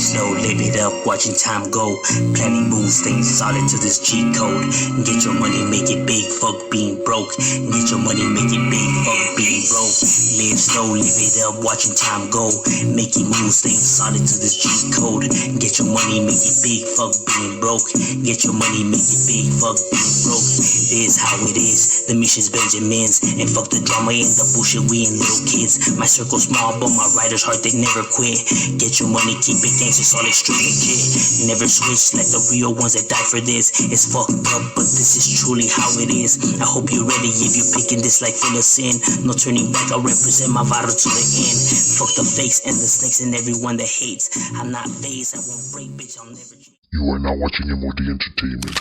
slow, live it up, watching time go. Planning moves, things solid to this cheat code. Get your money, make it big, fuck being broke. Get your money, make it big, fuck being broke. Live slow, live it up, watching time go. Making moves, things solid to this cheat code. Get your money, make it big, fuck being broke. Get your money, make it big, fuck being broke. This how it is, the mission's Benjamins. And fuck the drama and the bullshit, we ain't little kids. My circle small, but my riders heart, they never quit. Get your money, keep it gangsta, solid, straight legit. Never switch like the real ones that die for this. It's fucked up, but this is truly how it is. I hope you're ready if you're picking this like full of sin. No turning back, I represent my vital to the end. Fuck the fakes and the snakes and everyone that hates. I'm not phased, I won't break, bitch, I'll never. You are now watching M.O.D Entertainment.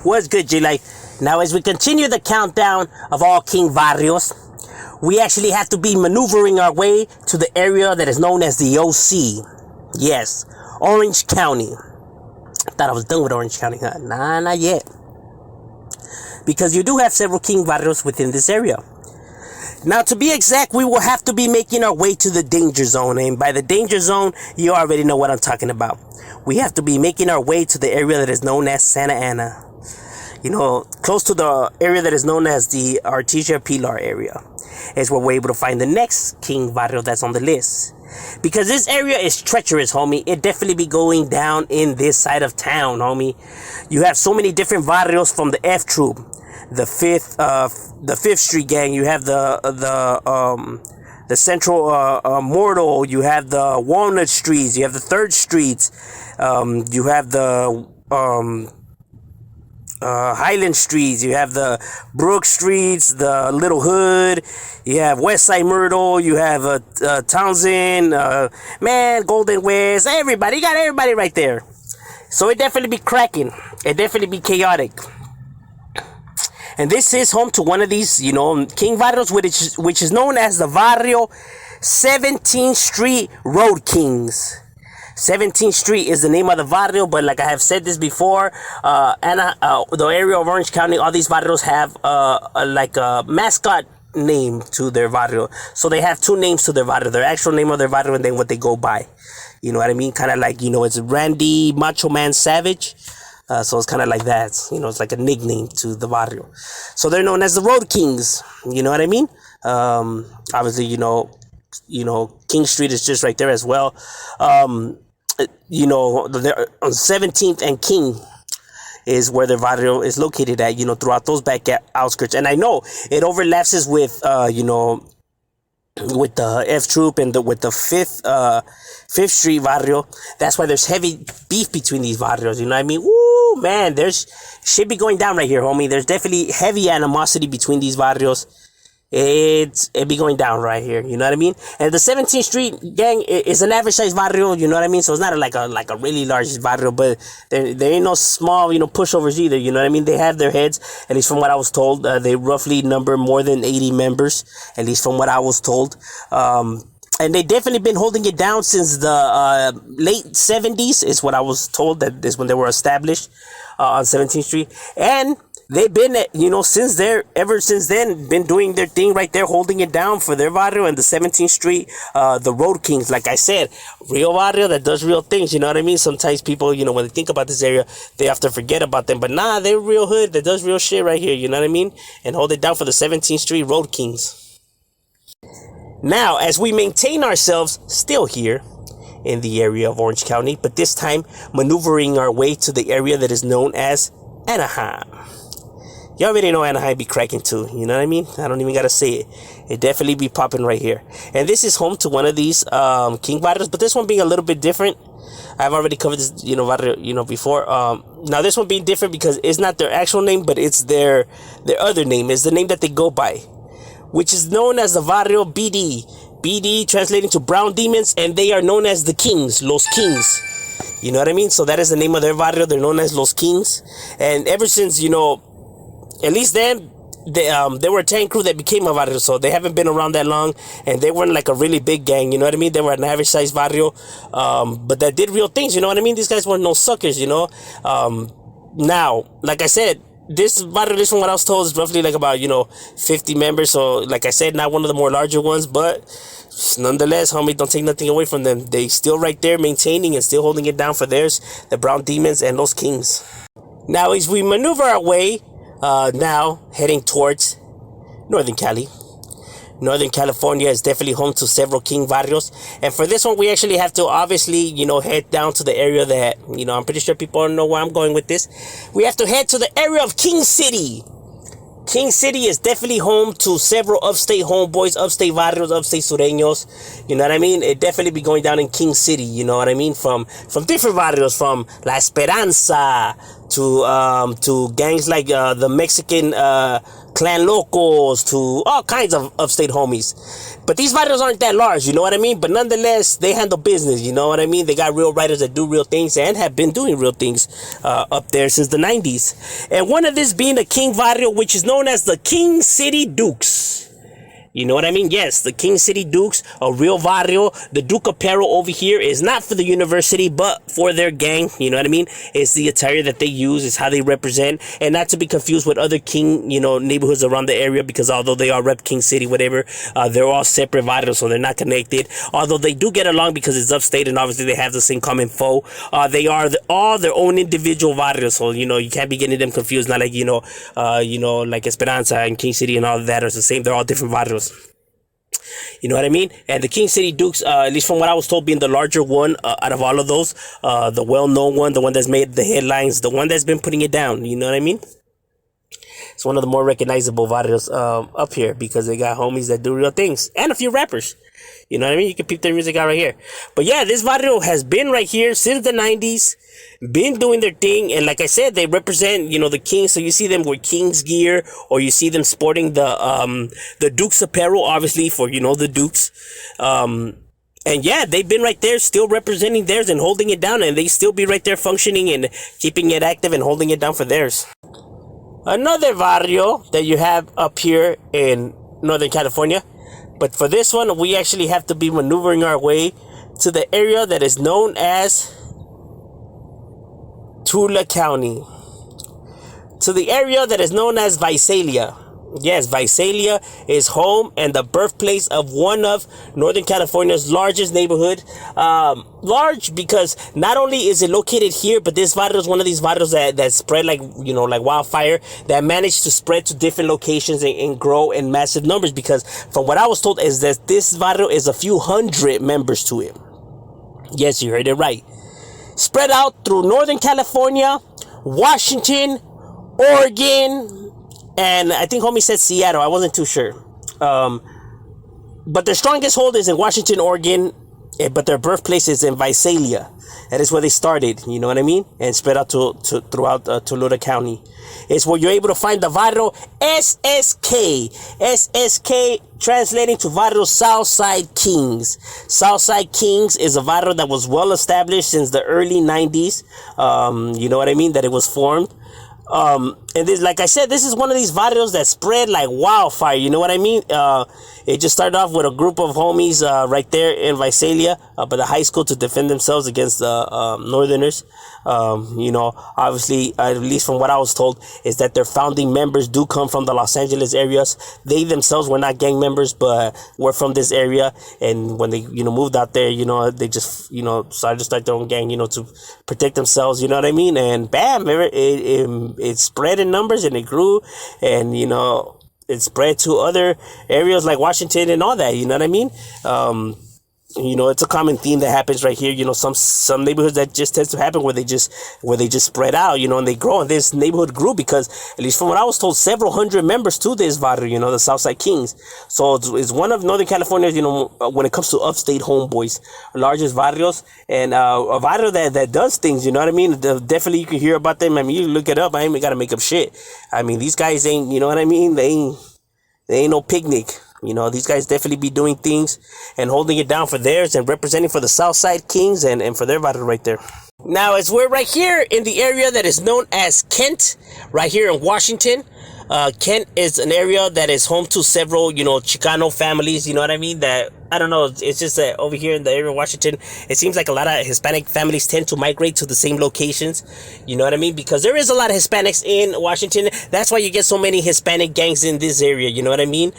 What's good, G-Life? Now, as we continue the countdown of all King Varrios, we actually have to be maneuvering our way to the area that is known as the OC. Yes, Orange County. I thought I was done with Orange County, huh? Nah, not yet. Because you do have several King Varrios within this area. Now, to be exact, we will have to be making our way to the danger zone. And by the danger zone, you already know what I'm talking about. We have to be making our way to the area that is known as Santa Ana. You know, close to the area that is known as the Artesia Pilar area. Is where we're able to find the next King Varrio that's on the list. Because this area is treacherous, homie. It definitely be going down in this side of town, homie. You have so many different Varrios from the F Troop. The Fifth Street Gang. You have the Central Mortal. You have the Walnut Streets. You have the 3rd Streets. You have the Highland Streets. You have the Brook Streets, the Little Hood. You have Westside Myrtle. You have Townsend. Golden West. Everybody. You got everybody right there. So it definitely be cracking. It definitely be chaotic. And this is home to one of these, you know, King Varrios, which is known as the Varrio 17th Street Road Kings. 17th Street is the name of the Varrio, but like I have said this before, the area of Orange County, all these Varrios have a mascot name to their Varrio. So they have 2 names to their Varrio, their actual name of their Varrio and then what they go by. You know what I mean? Kind of like, you know, it's Randy Macho Man Savage. So it's kind of like that, you know, it's like a nickname to the barrio. So they're known as the Road Kings, you know what I mean? Obviously, you know, King Street is just right there as well. You know, they're on 17th and King is where their barrio is located at, you know, throughout those back outskirts. And I know it overlaps with, you know, with the F Troop and with the Fifth Street Varrio. That's why there's heavy beef between these Varrios, you know what I mean? Woo, man, there's shit be going down right here, homie. There's definitely heavy animosity between these Varrios. It be going down right here, you know what I mean? And the 17th Street Gang is an average size barrio, you know what I mean? So it's not like a really large barrio, but there ain't no small, you know, pushovers either, you know what I mean? They have their heads, at least from what I was told. They roughly number more than 80 members, at least from what I was told. And they definitely been holding it down since the late 70s, is what I was told. That is when they were established on 17th Street. And they've been, you know, ever since then, been doing their thing right there, holding it down for their barrio and the 17th Street, the Road Kings. Like I said, real barrio that does real things, you know what I mean? Sometimes people, you know, when they think about this area, they have to forget about them. But nah, they're real hood that does real shit right here, you know what I mean? And hold it down for the 17th Street Road Kings. Now, as we maintain ourselves still here in the area of Orange County, but this time maneuvering our way to the area that is known as Anaheim. You already know Anaheim be cracking too, you know what I mean? I don't even gotta say it. It definitely be popping right here. And this is home to one of these King Varrios, but this one being a little bit different. I've already covered this, you know, Varrio, you know, before. Now this one being different because it's not their actual name, but it's their other name. It's the name that they go by, which is known as the Varrio BD. BD translating to Brown Demons, and they are known as the Kings, Los Kings. You know what I mean? So that is the name of their Varrio. They're known as Los Kings. And ever since, you know, at least then, they were a tank crew that became a Varrio, so they haven't been around that long, and they weren't like a really big gang, you know what I mean? They were an average size Varrio, but that did real things, you know what I mean? These guys weren't no suckers, you know? Now, like I said, this Varrio, this one, what I was told, is roughly like about, you know, 50 members, so like I said, not one of the more larger ones, but nonetheless, homie, don't take nothing away from them. They still right there maintaining and still holding it down for theirs, the Brown Demons and Los Kings. Now, as we maneuver our way, now heading towards Northern Cali. Northern California is definitely home to several King Varrios. And for this one, we actually have to obviously, head down to the area that, I'm pretty sure people don't know where I'm going with this. We have to head to the area of King City. King City is definitely home to several upstate homeboys, upstate Varrios, upstate Sureños. You know what I mean? It definitely be going down in King City, you know what I mean? From different Varrios, from La Esperanza to gangs like the Mexican Clan Locos, to all kinds of upstate homies. But these Varrios aren't that large, you know what I mean? But nonetheless, they handle business, you know what I mean? They got real writers that do real things and have been doing real things up there since the 90s. And one of this being the King Varrio, which is known as the King City Dukes. You know what I mean? Yes, the King City Dukes, a real barrio. The Duke apparel over here is not for the university, but for their gang. You know what I mean? It's the attire that they use. It's how they represent. And not to be confused with other King, neighborhoods around the area, because although they are rep King City, whatever, they're all separate barrios, so they're not connected. Although they do get along because it's upstate and obviously they have the same common foe. They are all their own individual barrios, so, you can't be getting them confused. Not like, like Esperanza and King City and all of that are the same. They're all different barrios. You know what I mean? And the King City Dukes, at least from what I was told, being the larger one out of all of those, the well-known one, the one that's made the headlines, the one that's been putting it down. You know what I mean? It's one of the more recognizable barrios up here because they got homies that do real things and a few rappers. You know what I mean? You can peep their music out right here. But yeah, this barrio has been right here since the 90s, been doing their thing. And like I said, they represent, the Kings. So you see them with King's gear, or you see them sporting the Dukes apparel, obviously, for, the Dukes. And yeah, they've been right there still representing theirs and holding it down. And they still be right there functioning and keeping it active and holding it down for theirs. Another barrio that you have up here in Northern California. But for this one, we actually have to be maneuvering our way to the area that is known as Tula County. To the area that is known as Visalia. Yes, Visalia is home and the birthplace of one of Northern California's largest neighborhood. Large because not only is it located here, but this barrio is one of these barrios that spread like wildfire, that managed to spread to different locations and grow in massive numbers. Because from what I was told is that this barrio is a few hundred members to it. Yes, you heard it right. Spread out through Northern California, Washington, Oregon, and I think homie said Seattle. I wasn't too sure. But their strongest hold is in Washington, Oregon, but their birthplace is in Visalia. That is where they started, you know what I mean? And spread out throughout Toluca County. It's where you're able to find the barrio SSK. SSK translating to barrio Southside Kings. Southside Kings is a barrio that was well established since the early 90s. You know what I mean? That it was formed. And this, like I said, this is one of these barrios that spread like wildfire. You know what I mean? It just started off with a group of homies right there in Visalia, by the high school, to defend themselves against the Northerners. Obviously, at least from what I was told, is that their founding members do come from the Los Angeles areas. They themselves were not gang members, but were from this area. And when they, moved out there, they just, decided to start their own gang, to protect themselves. You know what I mean? And bam, it spread in numbers and it grew, and it spread to other areas like Washington and all that. You know what I mean? It's a common theme that happens right here. Some neighborhoods that just tends to happen where they just spread out, and they grow. And this neighborhood grew because, at least from what I was told, several hundred members to this barrio, the Southside Kings. So it's one of Northern California's, when it comes to upstate homeboys, largest barrios, and a barrio that does things. You know what I mean? Definitely, you can hear about them. I mean, you look it up. I ain't gotta make up shit. I mean, these guys ain't. You know what I mean? They ain't no picnic. These guys definitely be doing things and holding it down for theirs and representing for the Southside Kings and for their battle right there. Now, as we're right here in the area that is known as Kent, right here in Washington. Kent is an area that is home to several, Chicano families, you know what I mean? That, I don't know, it's just that over here in the area of Washington, it seems like a lot of Hispanic families tend to migrate to the same locations, you know what I mean? Because there is a lot of Hispanics in Washington. That's why you get so many Hispanic gangs in this area, you know what I mean?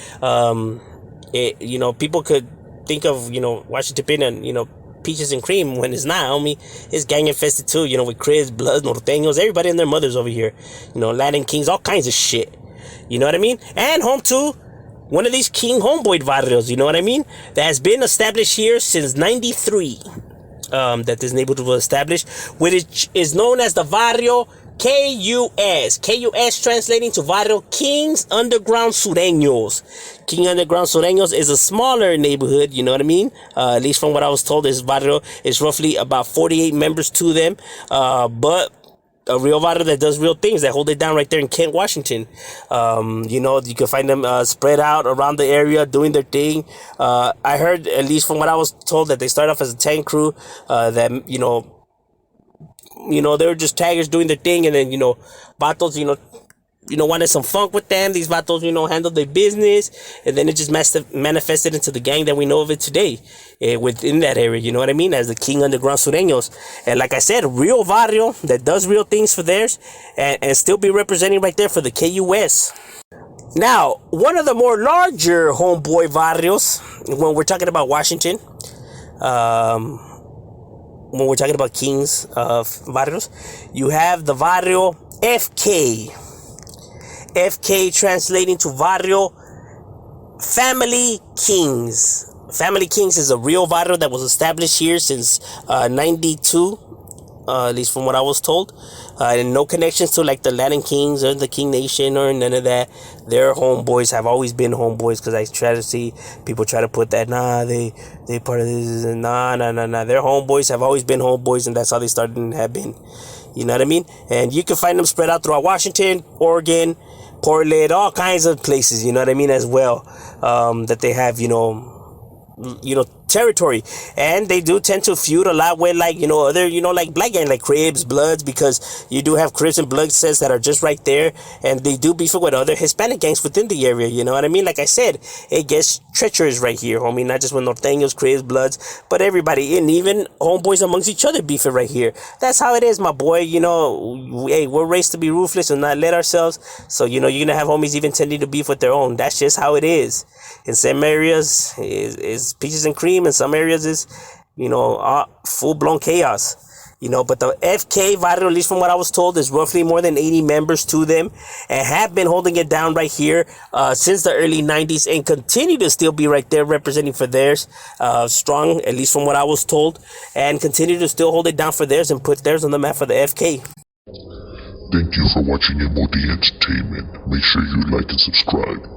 People could think of, Washington being and, peaches and cream when it's not, homie. It's gang infested too, with Crips, Bloods, Norteños, everybody and their mothers over here. Latin Kings, all kinds of shit. You know what I mean? And home to one of these King Homeboy barrios, you know what I mean? That has been established here since 93. That this neighborhood was established, which is known as the Varrio KUS. KUS translating to Varrio Kings Underground Sureños. King Underground Sureños is a smaller neighborhood, you know what I mean? At least from what I was told, this barrio is roughly about 48 members to them. But a real barrio that does real things, that hold it down right there in Kent, Washington. You can find them spread out around the area doing their thing. I heard, at least from what I was told, that they started off as a tank crew, that, they were just taggers doing their thing, and then, vatos, wanted some funk with them. These vatos, handled their business, and then it just manifested into the gang that we know of it today, within that area, you know what I mean, as the King Underground Sureños. And like I said, real barrio that does real things for theirs, and still be representing right there for the KUS. Now, one of the more larger homeboy barrios, when we're talking about Washington, when we're talking about Kings barrios, you have the Barrio FK. FK translating to Barrio Family Kings. Family Kings is a real barrio that was established here since 92, at least from what I was told. And no connections to like the Latin Kings or the King Nation or none of that. Their homeboys have always been homeboys, because I try to see people try to put that, they part of this, and nah. Their homeboys have always been homeboys, and that's how they started and have been. You know what I mean? And you can find them spread out throughout Washington, Oregon, Portland, all kinds of places, you know what I mean, as well, that they have, territory. And they do tend to feud a lot with, like, other, like black gang, like Crips, Bloods, because you do have Crips and Bloods sets that are just right there, and they do beef it with other Hispanic gangs within the area, you know what I mean? Like I said, it gets treacherous right here, homie, not just with Norteños, Crips, Bloods, but everybody, and even homeboys amongst each other beef it right here. That's how it is, my boy. Hey, we're raised to be ruthless and not let ourselves, so, you're gonna have homies even tending to beef with their own. That's just how it is. In some areas is peaches and cream, in some areas is, full-blown chaos. But the FK barrio, at least from what I was told, is roughly more than 80 members to them, and have been holding it down right here since the early 90s, and continue to still be right there representing for theirs, strong, at least from what I was told, and continue to still hold it down for theirs and put theirs on the map for the FK. Thank you for watching M.O.D Entertainment. Make sure you like and subscribe.